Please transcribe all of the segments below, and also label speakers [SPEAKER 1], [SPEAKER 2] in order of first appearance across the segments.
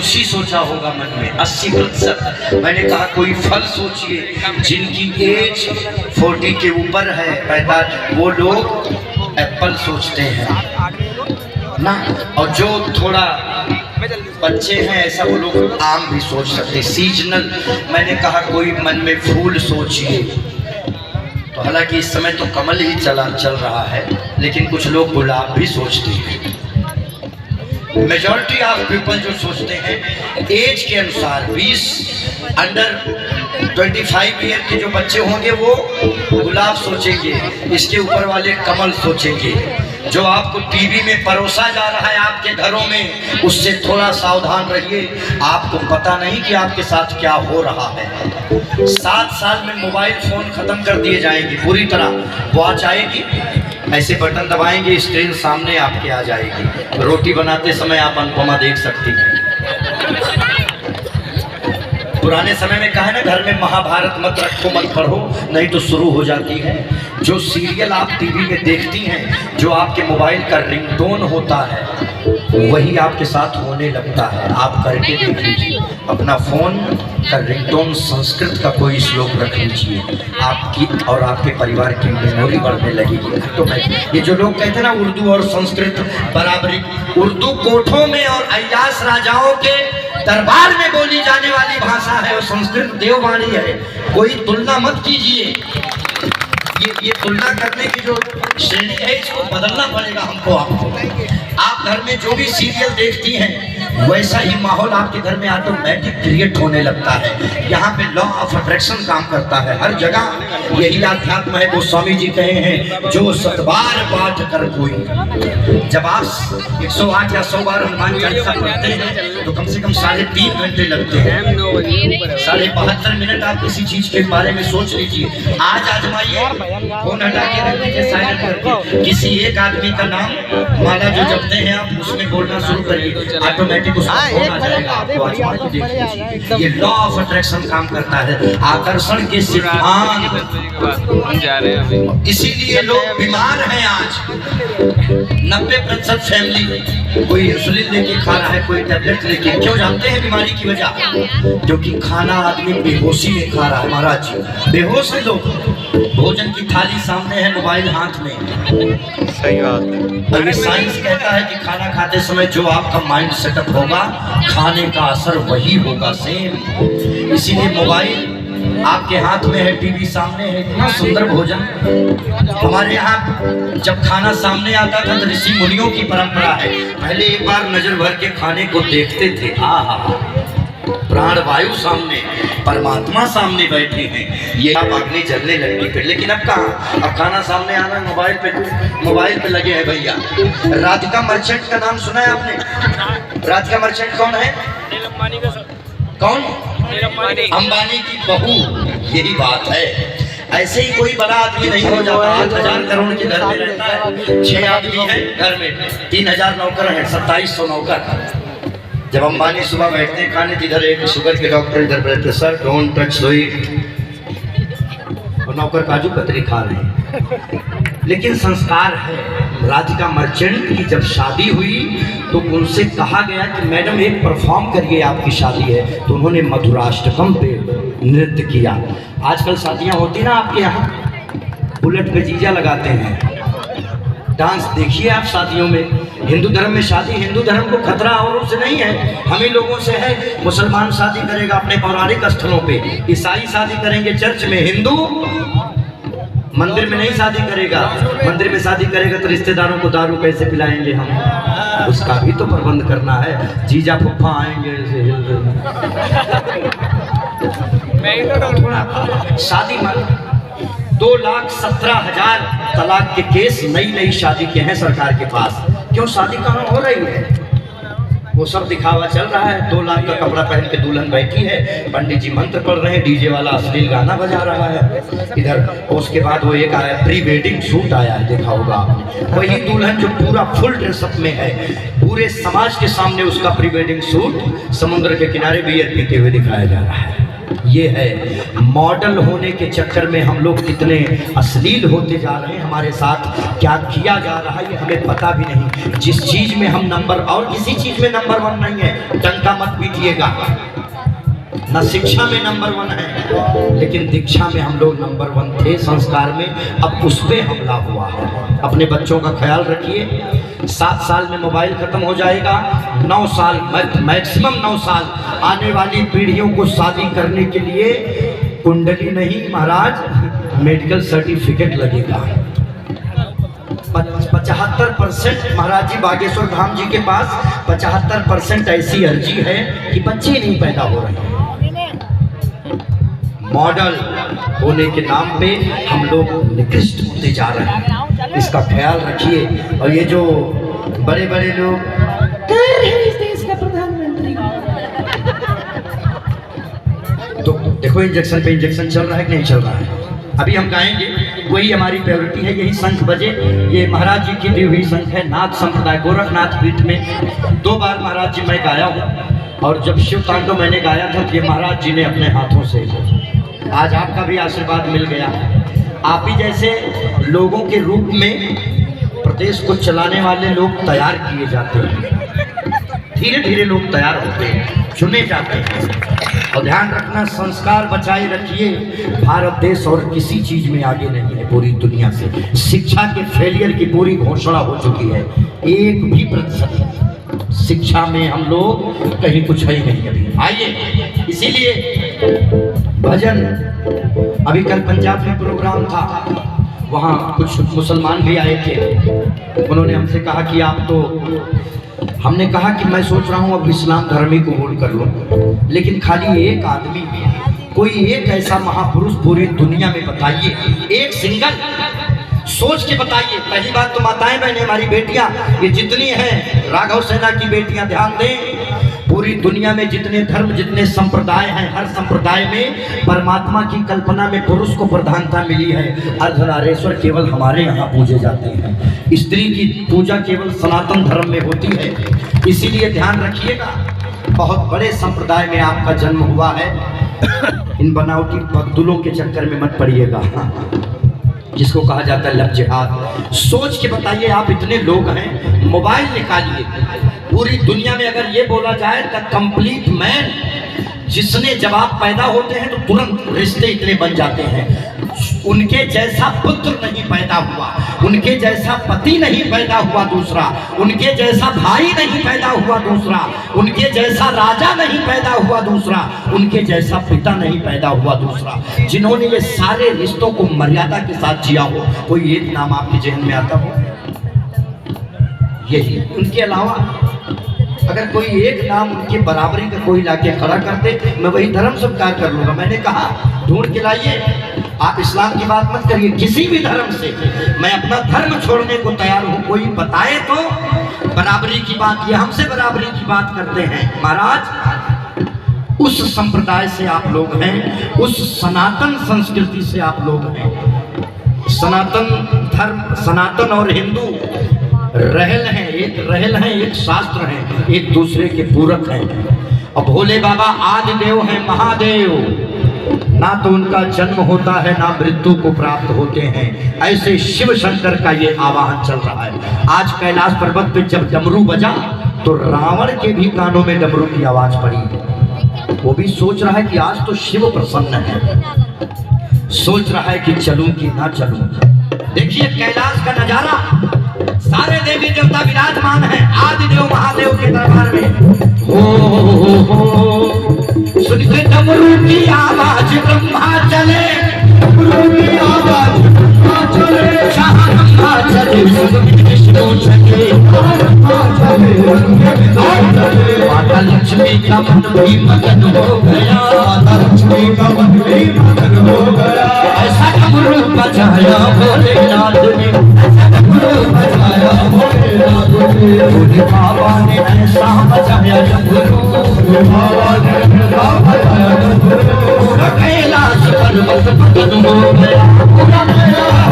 [SPEAKER 1] कुर्सी सोचा होगा मन में 80%। मैंने कहा कोई फल सोचिए। जिनकी एज 40 के ऊपर है 45, वो लोग एप्पल सोचते हैं ना, और जो थोड़ा बच्चे हैं ऐसा वो लोग आम भी सोच सकते। सीजनल। मैंने कहा कोई मन में फूल सोचिए। तो हालांकि इस समय तो कमल ही चल रहा है, लेकिन कुछ लोग गुलाब भी सोचते हैं। मेजॉरिटी ऑफ पीपल जो सोचते हैं एज के अनुसार, 20 अंडर 25 ईयर के जो बच्चे होंगे वो गुलाब सोचेंगे, इसके ऊपर वाले कमल सोचेंगे। जो आपको टीवी में परोसा जा रहा है आपके घरों में, उससे थोड़ा सावधान रहिए। आपको पता नहीं कि आपके साथ क्या हो रहा है। 7 साल में मोबाइल फोन खत्म कर दिए जाएंगे पूरी तरह। वॉच आएगी, ऐसे बटन दबाएंगे, स्क्रीन सामने आपके आ जाएगी। रोटी बनाते समय आप अनुपमा देख सकती हैं। पुराने समय में कहा है ना, घर में महाभारत मत रखो, मत पढ़ो, नहीं तो शुरू हो जाती है। जो सीरियल आप टीवी में देखती हैं, जो आपके मोबाइल का रिंगटोन होता है, वही आपके साथ होने लगता है। आप करके देख लीजिए, अपना फोन का रिंगटोन संस्कृत का कोई श्लोक रख लीजिए, आपकी और आपके परिवार की मेमोरी बढ़ने लगेगी। तो ये जो लोग कहते हैं ना उर्दू और संस्कृत बराबरी, उर्दू कोठों में और अय्याश राजाओं के दरबार में बोली जाने वाली भाषा है, और संस्कृत देववाणी है। कोई तुलना मत कीजिए। ये तुलना करने की जो श्रेणी है, इसको बदलना पड़ेगा हमको। आप घर में जो भी सीरियल देखती हैं, वैसा ही माहौल आपके घर में ऑटोमेटिक क्रिएट होने लगता है। यहाँ पे लॉ ऑफ अट्रैक्शन काम करता है हर जगह। यही अध्यात्म है। वो स्वामी जी कहे हैं, जो 7 बार पाठ कर कोई। जब आप 108 या 100 बार हनुमान चालीसा पढ़ते हैं तो कम से कम 3.5 घंटे लगते हैं। 72.5 मिनट आप किसी चीज के बारे में सोच लीजिए। आज आजमाइए, फोन हटा के रख दीजिए, साइलेंट करके। किसी एक आदमी का नाम माला जो जपते हैं आप, उसमें बोलना शुरू करिए, ऑटोमेटिक उसका फोन आ जाएगा। आपको आजमा के देख लीजिए। ये लॉ ऑफ अट्रैक्शन काम करता है, आकर्षण के सिद्धांत। इसीलिए लोग बीमार हैं आज। 90% फैमिली कोई इंसुलिन लेके खा रहा है, कोई टैबलेट लेके। क्यों जानते हैं बीमारी की वजह? क्योंकि खाना आदमी बेहोशी में खा रहा है। महाराज जी बेहोश है लोग। भोजन की थाली सामने है, मोबाइल हाथ में।
[SPEAKER 2] सही बात है।
[SPEAKER 1] अभी साइंस कहता है कि खाना खाते समय जो आपका माइंड सेटअप होगा, खाने का असर वही होगा सेम। इसीलिए मोबाइल आपके हाथ में है, टीवी सामने है, इतना सुंदर भोजन। हमारे यहाँ जब खाना सामने आता था तो ऋषि मुनियों की परंपरा है, पहले एक बार नजर भर के खाने को देखते थे। आहा, प्राण वायु सामने, परमात्मा सामने बैठे हैं। ये आप अग्नि जलने लगी फिर। लेकिन अब कहाँ, अब खाना सामने आना मोबाइल पे लगे हैं भैया। राधिका मर्चेंट का नाम सुना है आपने? राधिका मर्चेंट कौन है? कौन? अंबानी की बहू। यही बात है। ऐसे ही कोई बड़ा आदमी नहीं हो जाता। 8,000 करोड़ के घर में रहता है, 6 आदमी है घर में, 3,000 नौकर है, 2700 नौकर। जब अंबानी सुबह बैठते हैं खाने, इधर एक शुगर के डॉक्टर इधर बैठते, सर डोंट टच इट, और नौकर काजू कतरी खा रहे हैं। लेकिन संस्कार है। राधिका मर्चेंट की जब शादी हुई तो उनसे कहा गया कि मैडम एक परफॉर्म करिए, आपकी शादी है। तो उन्होंने मधुराष्टकम पे नृत्य किया। आजकल शादियां होती ना आपके यहाँ, बुलेट पे जीजा लगाते हैं, डांस देखिए आप शादियों में। हिंदू धर्म में शादी, हिंदू धर्म को खतरा औरों से नहीं है, हम ही लोगों से है। मुसलमान शादी करेगा अपने पौराणिक स्थलों पे, ईसाई शादी करेंगे चर्च में, हिंदू मंदिर में नहीं शादी करेगा। मंदिर में शादी करेगा तो रिश्तेदारों को दारू कैसे पिलाएंगे हम, उसका भी तो प्रबंध करना है। जीजा फुफ्फा आएंगे ऐसे हिल शादी में 2,17,000 तलाक के केस नई शादी के हैं सरकार के पास। क्यों? शादी कहाँ हो रही है, वो सब दिखावा चल रहा है। 2 लाख का कपड़ा पहन के दुल्हन बैठी है, पंडित जी मंत्र पढ़ रहे हैं, डीजे वाला अश्लील गाना बजा रहा है इधर। उसके बाद वो एक आया प्री वेडिंग शूट आया है, देखा होगा आपने। वही दुल्हन जो पूरा फुल ड्रेसअप में है, पूरे समाज के सामने उसका प्री वेडिंग शूट, समुद्र के किनारे बियर पीते हुए दिखाया जा रहा है। ये है मॉडल होने के चक्कर में हम लोग कितने अश्लील होते जा रहे हैं। हमारे साथ क्या किया जा रहा है ये हमें पता भी नहीं। जिस चीज में हम नंबर, और किसी चीज में नंबर 1 नहीं है, डंका मत पीटिएगा। न शिक्षा में नंबर 1 है, लेकिन दीक्षा में हम लोग नंबर 1 थे, संस्कार में। अब उस पर हमला हुआ है। अपने बच्चों का ख्याल रखिए। 7 साल में मोबाइल खत्म हो जाएगा। 9 साल, मैक्सिमम 9 साल आने वाली पीढ़ियों को शादी करने के लिए कुंडली नहीं महाराज, मेडिकल सर्टिफिकेट लगेगा। 75% महाराज जी बागेश्वर धाम जी के पास 75% ऐसी अर्जी है कि बच्चे नहीं पैदा हो रहे हैं। मॉडल होने के नाम पे हम लोग निकृष्ट होते जा रहे हैं, इसका ख्याल रखिए। और ये जो बड़े बड़े लोग इस देश का प्रधानमंत्री, तो देखो इंजेक्शन पे इंजेक्शन चल रहा है कि नहीं चल रहा है। अभी हम गाएंगे, वही हमारी प्रायोरिटी है। यही शंख बजे, ये महाराज जी की दी हुई शंख है। नाथ संप्रदाय गोरखनाथ पीठ में 2 बार महाराज जी मैं गाया हूँ। और जब शिव तांडव मैंने गाया था तो ये महाराज जी ने अपने हाथों से, आज आपका भी आशीर्वाद मिल गया। आप ही जैसे लोगों के रूप में प्रदेश को चलाने वाले लोग तैयार किए जाते हैं। धीरे धीरे लोग तैयार होते हैं, चुने जाते हैं। और ध्यान रखना, संस्कार बचाए रखिए। भारत देश और किसी चीज में आगे नहीं है पूरी दुनिया से। शिक्षा के फेलियर की पूरी घोषणा हो चुकी है। 1 भी प्रतिशत शिक्षा में हम लोग कहीं कुछ है ही नहीं अभी। आइए, इसीलिए भजन, अभी कल पंजाब में प्रोग्राम था, वहाँ कुछ मुसलमान भी आए थे। उन्होंने हमसे कहा कि आप तो, हमने कहा कि मैं सोच रहा हूँ अब इस्लाम धर्म ही कबूल कर लूँ, लेकिन खाली एक आदमी, कोई एक ऐसा महापुरुष पूरी दुनिया में बताइए, एक सिंगल, सोच के बताइए। पहली बात तो माताएं बहनें हमारी बेटियां ये जितनी हैं, राघव सेना की बेटियां, ध्यान दें। पूरी दुनिया में जितने धर्म, जितने संप्रदाय हैं, हर संप्रदाय में परमात्मा की कल्पना में पुरुष को प्रधानता मिली है। अर्धनारेश्वर केवल हमारे यहाँ पूजे जाते हैं। स्त्री की पूजा केवल सनातन धर्म में होती है। इसीलिए ध्यान रखिएगा, बहुत बड़े संप्रदाय में आपका जन्म हुआ है। इन बनावटी बगदुलों के चक्कर में मत पड़िएगा, जिसको कहा जाता है लब जिहाद। सोच के बताइए, आप इतने लोग हैं, मोबाइल निकालिए। पूरी दुनिया में अगर ये बोला जाए द कंप्लीट मैन, जिसने जब आप पैदा होते हैं तो तुरंत रिश्ते इतने बन जाते हैं। उनके जैसा पुत्र नहीं पैदा हुआ, उनके जैसा पति नहीं पैदा हुआ दूसरा, उनके जैसा भाई नहीं पैदा हुआ दूसरा, उनके जैसा राजा नहीं पैदा हुआ दूसरा, उनके जैसा पिता नहीं पैदा हुआ दूसरा। जिन्होंने ये सारे रिश्तों को मर्यादा के साथ जिया हो, कोई एक नाम आपके जहन में आता हो? यही। उनके अलावा अगर कोई एक नाम उनके बराबरी का कोई लाके खड़ा करते, मैं वही धर्म स्वीकार कर लूंगा। मैंने कहा ढूंढ के लाइए। आप इस्लाम की बात मत करिए, किसी भी धर्म से मैं अपना धर्म छोड़ने को तैयार हूँ। कोई बताए तो बराबरी की बात, ये हमसे बराबरी की बात करते हैं। महाराज, उस संप्रदाय से आप लोग हैं, उस सनातन संस्कृति से आप लोग हैं। सनातन धर्म, सनातन और हिंदू रहल हैं, एक रहल हैं, एक शास्त्र हैं, एक दूसरे के पूरक हैं। और भोले बाबा आदि देव हैं, महादेव। ना तो उनका जन्म होता है, ना मृत्यु को प्राप्त होते हैं। ऐसे शिव शंकर का ये आवाहन चल रहा है। आज कैलाश पर्वत पे जब डमरू बजा तो रावण के भी कानों में डमरू की आवाज पड़ी। वो भी सोच रहा है कि आज तो शिव प्रसन्न है, सोच रहा है कि चलूं कि ना चलूं। देखिए कैलाश का नजारा, सारे देवी देवता विराजमान हैं आदिदेव महादेव के दरबार में। सुनते डमरू की आवाज ब्रह्मा चले, डमरू की आवाज ब्रह्मा चले, जहाँ ब्रह्मा चले विष्णु चले, माता लक्ष्मी का मन भी मगन हो गया, माता लक्ष्मी का मन भी मगन हो गया। ऐसा डमरू बजाया भोलेनाथ ने, ऐसा डमरू बजाया भोलेनाथ ने। भोले बाबा ने ऐसा बजाया डमरू, भोले बाबा ने ऐसा बजाया डमरू। पूरा कैलाश पर्वत मगन हो गया, पूरा कैलाश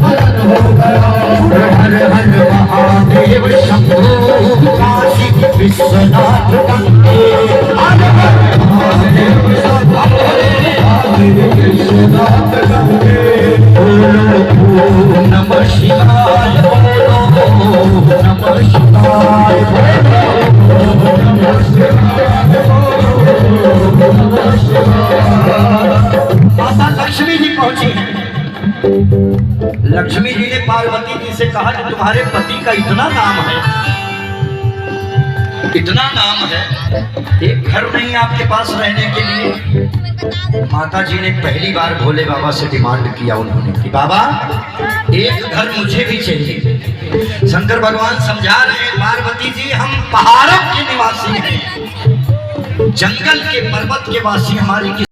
[SPEAKER 1] मगन हो गया। हर हर महादेव शंभो, काशी विश्वनाथ गंगे, हर हर महादेव शंभो। लक्ष्मी जी ने पार्वती जी से कहा कि तुम्हारे पति का इतना नाम है, इतना नाम है, एक घर नहीं आपके पास रहने के लिए। माता जी ने पहली बार भोले बाबा से डिमांड किया उन्होंने कि बाबा एक घर मुझे भी चाहिए। शंकर भगवान समझा रहे हैं पार्वती जी हम पहाड़ों के निवासी हैं, जंगल के पर्वत के वासी हमारी